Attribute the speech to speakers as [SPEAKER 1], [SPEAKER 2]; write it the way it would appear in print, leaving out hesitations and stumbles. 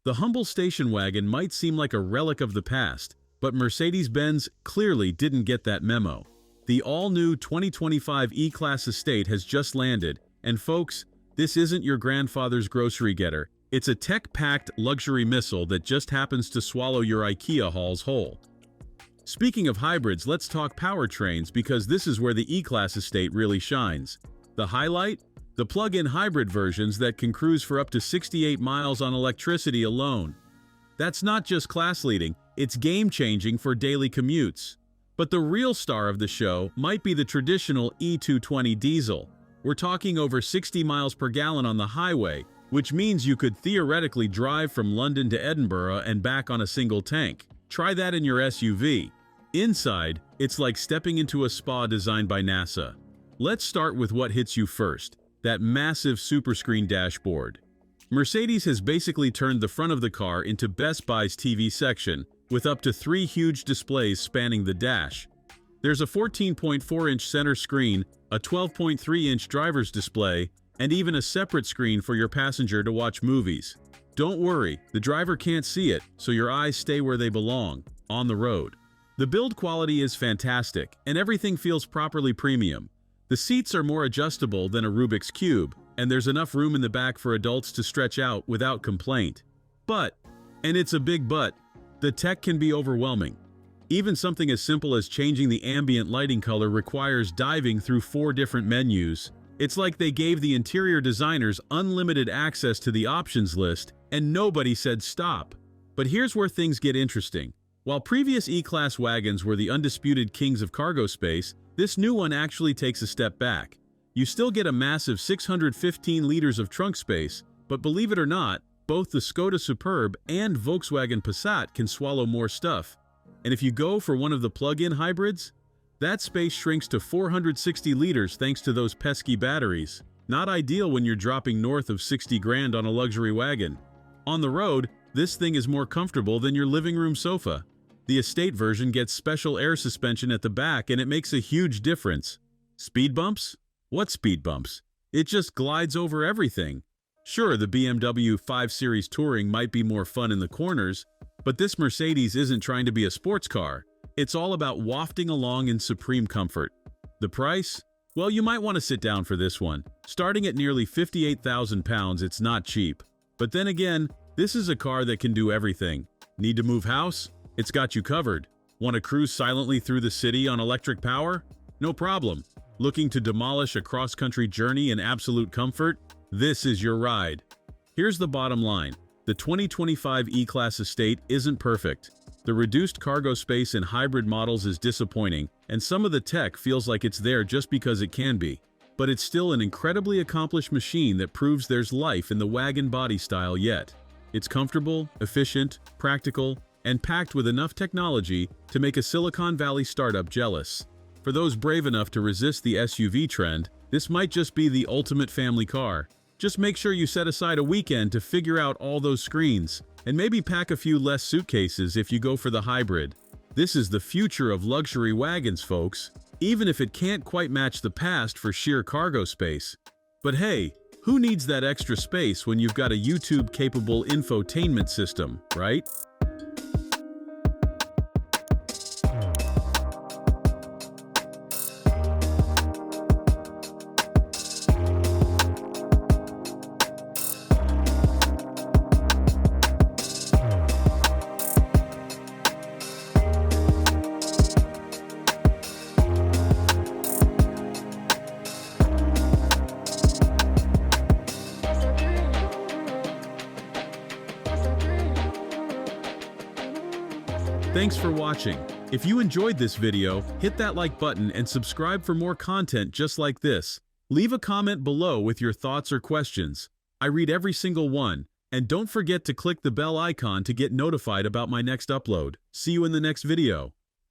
[SPEAKER 1] The humble station wagon might seem like a relic of the past, but Mercedes-Benz clearly didn't get that memo. The all-new 2025 E-Class Estate has just landed, and folks, this isn't your grandfather's grocery getter. It's a tech-packed luxury missile that just happens to swallow your IKEA hauls whole. Speaking of hybrids, let's talk powertrains because this is where the E-Class Estate really shines. The highlight? The plug-in hybrid versions that can cruise for up to 68 miles on electricity alone. That's not just class-leading, it's game-changing for daily commutes. But the real star of the show might be the traditional E220 diesel. We're talking over 60 miles per gallon on the highway, which means you could theoretically drive from London to Edinburgh and back on a single tank. Try that in your SUV. Inside, it's like stepping into a spa designed by NASA. Let's start with what hits you first. That massive Superscreen dashboard. Mercedes has basically turned the front of the car into Best Buy's TV section, with up to 3 huge displays spanning the dash. There's a 14.4-inch center screen, a 12.3-inch driver's display, and even a separate screen for your passenger to watch movies. Don't worry, the driver can't see it, so your eyes stay where they belong, on the road. The build quality is fantastic, and everything feels properly premium. The seats are more adjustable than a Rubik's Cube, and there's enough room in the back for adults to stretch out without complaint. But, and it's a big but, the tech can be overwhelming. Even something as simple as changing the ambient lighting color requires diving through 4 different menus. It's like they gave the interior designers unlimited access to the options list, and nobody said stop. But here's where things get interesting. While previous E-Class wagons were the undisputed kings of cargo space, this new one actually takes a step back. You still get a massive 615 liters of trunk space, but believe it or not, both the Skoda Superb and Volkswagen Passat can swallow more stuff. And if you go for one of the plug-in hybrids, that space shrinks to 460 liters thanks to those pesky batteries. Not ideal when you're dropping north of 60 grand on a luxury wagon. On the road, this thing is more comfortable than your living room sofa. The Estate version gets special air suspension at the back and it makes a huge difference. Speed bumps? What speed bumps? It just glides over everything. Sure, the BMW 5 Series Touring might be more fun in the corners, but this Mercedes isn't trying to be a sports car. It's all about wafting along in supreme comfort. The price? Well, you might want to sit down for this one. Starting at nearly £58,000, it's not cheap. But then again, this is a car that can do everything. Need to move house? It's got you covered. Want to cruise silently through the city on electric power? No problem. Looking to demolish a cross-country journey in absolute comfort? This is your ride. Here's the bottom line. The 2025 E-Class Estate isn't perfect. The reduced cargo space in hybrid models is disappointing, and some of the tech feels like it's there just because it can be. But it's still an incredibly accomplished machine that proves there's life in the wagon body style yet. It's comfortable, efficient, practical, and packed with enough technology to make a Silicon Valley startup jealous. For those brave enough to resist the SUV trend, this might just be the ultimate family car. Just make sure you set aside a weekend to figure out all those screens, and maybe pack a few less suitcases if you go for the hybrid. This is the future of luxury wagons, folks, even if it can't quite match the past for sheer cargo space. But hey, who needs that extra space when you've got a YouTube-capable infotainment system, right? Thanks for watching. If you enjoyed this video, hit that like button and subscribe for more content just like this. Leave a comment below with your thoughts or questions. I read every single one, and don't forget to click the bell icon to get notified about my next upload. See you in the next video.